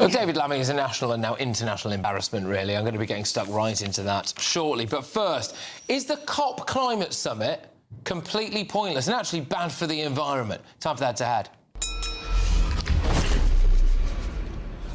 Well, David Lammy is a national and now international embarrassment, really. I'm going to be getting stuck right into that shortly. But first, is the COP climate summit completely pointless and actually bad for the environment? Time for that to head.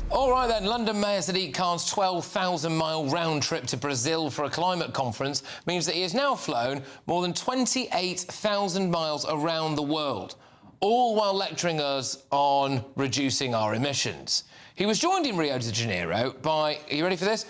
All right, then. London Mayor Sadiq Khan's 12,000-mile round trip to Brazil for a climate conference means that he has now flown more than 28,000 miles around the world, all while lecturing us on reducing our emissions. He was joined in Rio de Janeiro by, are you ready for this?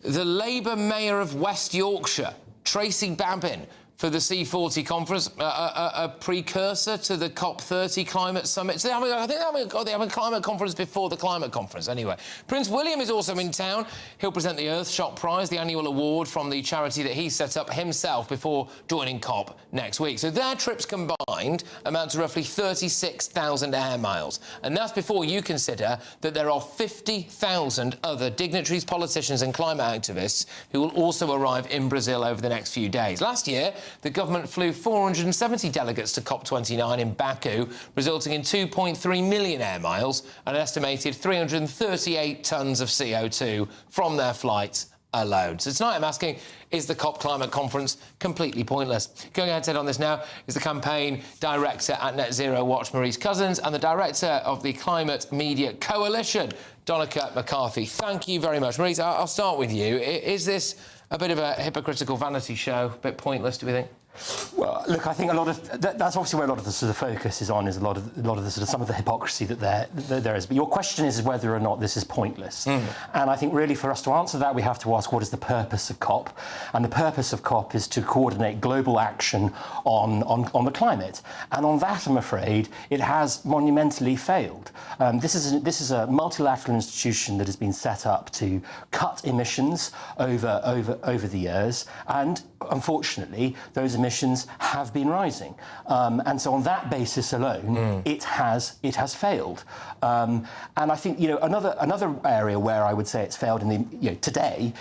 The Labour Mayor of West Yorkshire, Tracy Babin, for the C40 conference, a precursor to the COP30 climate summit. So I think they have a climate conference before the climate conference, anyway. Prince William is also in town. He'll present the Earthshot Prize, the annual award from the charity that he set up himself before joining COP next week. So their trips combined amount to roughly 36,000 air miles. And that's before you consider that there are 50,000 other dignitaries, politicians and climate activists who will also arrive in Brazil over the next few days. Last year, the government flew 470 delegates to COP29 in Baku, resulting in 2.3 million air miles and an estimated 338 tonnes of CO2 from their flights alone. So tonight I'm asking, is the COP climate conference completely pointless? Going ahead to head on this now is the campaign director at Net Zero Watch, Maurice Cousins, and the director of the Climate Media Coalition, Donncha McCarthy. Thank you very much. Maurice, I'll start with you. Is this a bit of a hypocritical vanity show, a bit pointless, do we think? Well, look, I think a lot of that's obviously where a lot of the sort of focus is on, is a lot of the sort of some of the hypocrisy that there is. But your question is whether or not this is pointless. And I think really for us to answer that, we have to ask what is the purpose of COP, and the purpose of COP is to coordinate global action on the climate. And on that, I'm afraid, it has monumentally failed. This is a multilateral institution that has been set up to cut emissions over the years, and unfortunately, those emissions have been rising, and so on that basis alone, it has failed. And I think another area where I would say it's failed in the today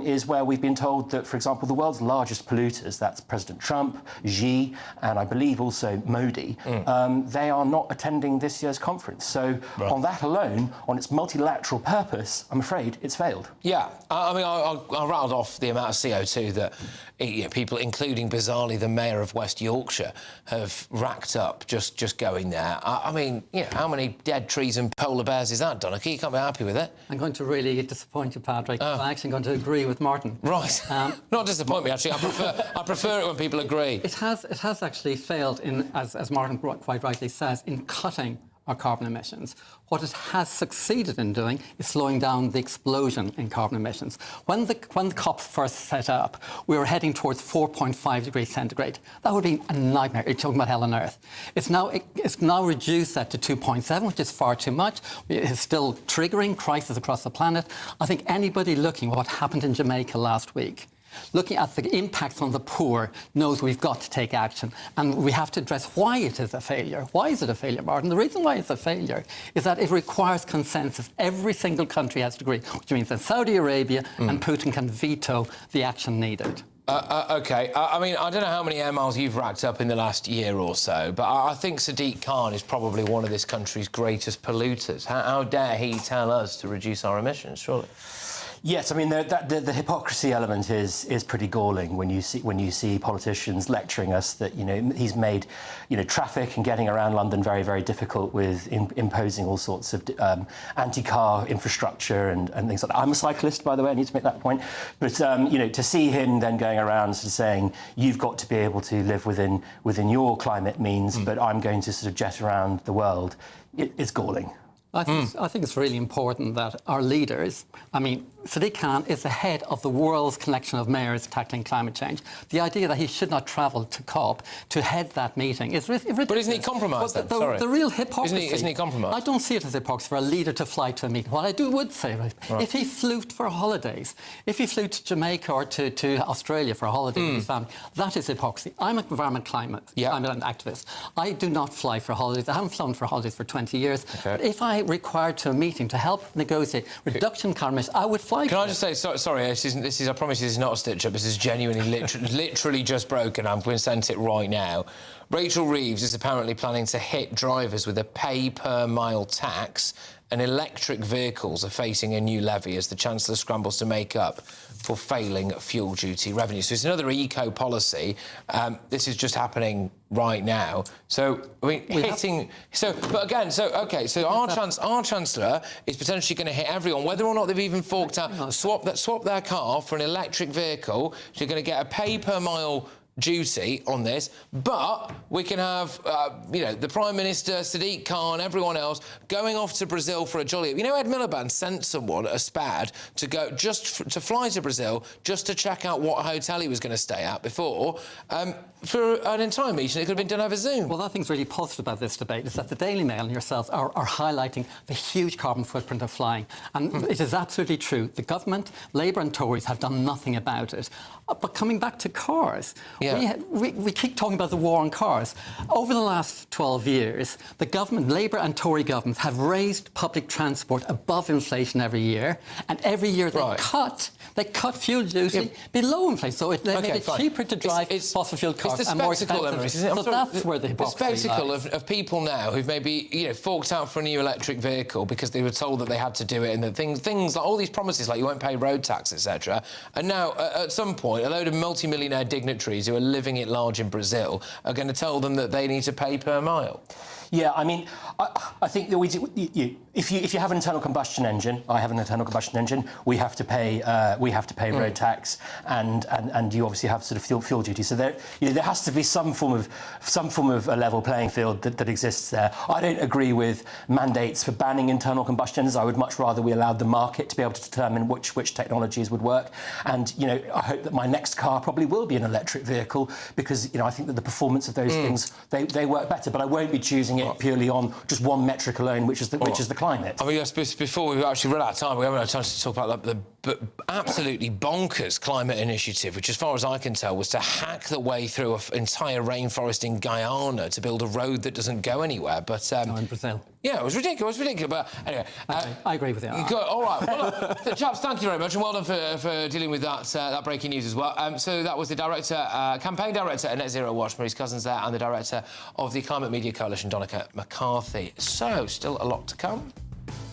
is where we've been told that, for example, the world's largest polluters, that's President Trump, Xi, and I believe also Modi, they are not attending this year's conference. So on that alone, on its multilateral purpose, I'm afraid it's failed. Yeah, I mean, I rattled off the amount of CO2 that people, including bizarrely the mayor of West Yorkshire, have racked up just going there. I mean, how many dead trees and polar bears is that, Donncha? You can't be happy with it. I'm going to really disappoint you, Patrick. I'm actually going to agree with Martin. Right. Not disappoint me, actually. I prefer it when people agree. It has actually failed in, as Martin quite rightly says, in cutting our carbon emissions. What it has succeeded in doing is slowing down the explosion in carbon emissions. When the COP first set up, we were heading towards 4.5 degrees centigrade. That would be a nightmare. You're talking about hell on earth. It's now reduced that to 2.7, which is far too much. It's still triggering crisis across the planet. I think anybody looking at what happened in Jamaica last week, looking at the impacts on the poor, knows we've got to take action. And we have to address why it is a failure. Why is it a failure, Martin? The reason why it's a failure is that it requires consensus. Every single country has to agree, which means that Saudi Arabia and Putin can veto the action needed. OK. I mean, I don't know how many air miles you've racked up in the last year or so, but I think Sadiq Khan is probably one of this country's greatest polluters. How dare he tell us to reduce our emissions, surely? Yes, I mean the hypocrisy element is pretty galling when you see politicians lecturing us that he's made traffic and getting around London very, very difficult with imposing all sorts of anti-car infrastructure and things like that. I'm a cyclist, by the way. I need to make that point. But to see him then going around sort of saying you've got to be able to live within your climate means, but I'm going to sort of jet around the world, it's galling. I think it's really important that our leaders, I mean, Sadiq Khan is the head of the world's collection of mayors tackling climate change. The idea that he should not travel to COP to head that meeting is ridiculous. But isn't he compromised then? The real hypocrisy... Isn't he compromised? I don't see it as hypocrisy for a leader to fly to a meeting. What I would say, if he flew for holidays, if he flew to Jamaica or to Australia for a holiday with his family, that is hypocrisy. I'm an climate activist. I do not fly for holidays. I haven't flown for holidays for 20 years. Okay. But if I required to a meeting to help negotiate reduction in carbon emissions, I would fly. Can I just say, sorry, this is, I promise this is not a stitch-up, this is genuinely, literally just broken. I'm going to send it right now. Rachel Reeves is apparently planning to hit drivers with a pay-per-mile tax and electric vehicles are facing a new levy as the Chancellor scrambles to make up for failing fuel duty revenue. So it's another eco policy. This is just happening right now. So, I mean, our Chancellor is potentially going to hit everyone, whether or not they've even forked out, swap their car for an electric vehicle. You're going to get a pay per mile duty on this, but we can have, the Prime Minister, Sadiq Khan, everyone else going off to Brazil for a jolly. You know, Ed Miliband sent someone, a SPAD, to go to fly to Brazil just to check out what hotel he was going to stay at before. For an entire meeting, it could have been done over Zoom. Well, that thing's really positive about this debate is that the Daily Mail and yourselves are highlighting the huge carbon footprint of flying. And it is absolutely true. The government, Labour and Tories, have done nothing about it. But coming back to cars, we keep talking about the war on cars. Over the last 12 years, the government, Labour and Tory governments, have raised public transport above inflation every year. And every year they cut fuel duty below inflation. So they make it cheaper to drive fossil fuel cars and more expensive. So that's where the hypocrisy lies. The spectacle of people now who've maybe forked out for a new electric vehicle because they were told that they had to do it, and the things like all these promises like you won't pay road tax, etc. And now at some point a load of multimillionaire dignitaries who are living at large in Brazil are going to tell them that they need to pay per mile. Yeah, I mean, I think that if you have an internal combustion engine, I have an internal combustion engine, we have to pay road tax, and you obviously have sort of fuel duty. So there has to be some form of a level playing field that exists there. I don't agree with mandates for banning internal combustion engines. I would much rather we allowed the market to be able to determine which technologies would work. And I hope that my next car probably will be an electric vehicle because I think that the performance of those things they work better. But I won't be choosing it purely on just one metric alone, which is the climate. I mean, before we've actually run out of time, we haven't had a chance to talk about the absolutely bonkers climate initiative, which, as far as I can tell, was to hack the way through an entire rainforest in Guyana to build a road that doesn't go anywhere. But in Brazil. Yeah, it was ridiculous. But anyway, I agree with you. Good. All right. Well, look, chaps, thank you very much, and well done for dealing with that breaking news as well. So that was the campaign director at Net Zero Watch, Maurice Cousins there, and the director of the Climate Media Coalition, Donica McCarthy. So, still a lot to come.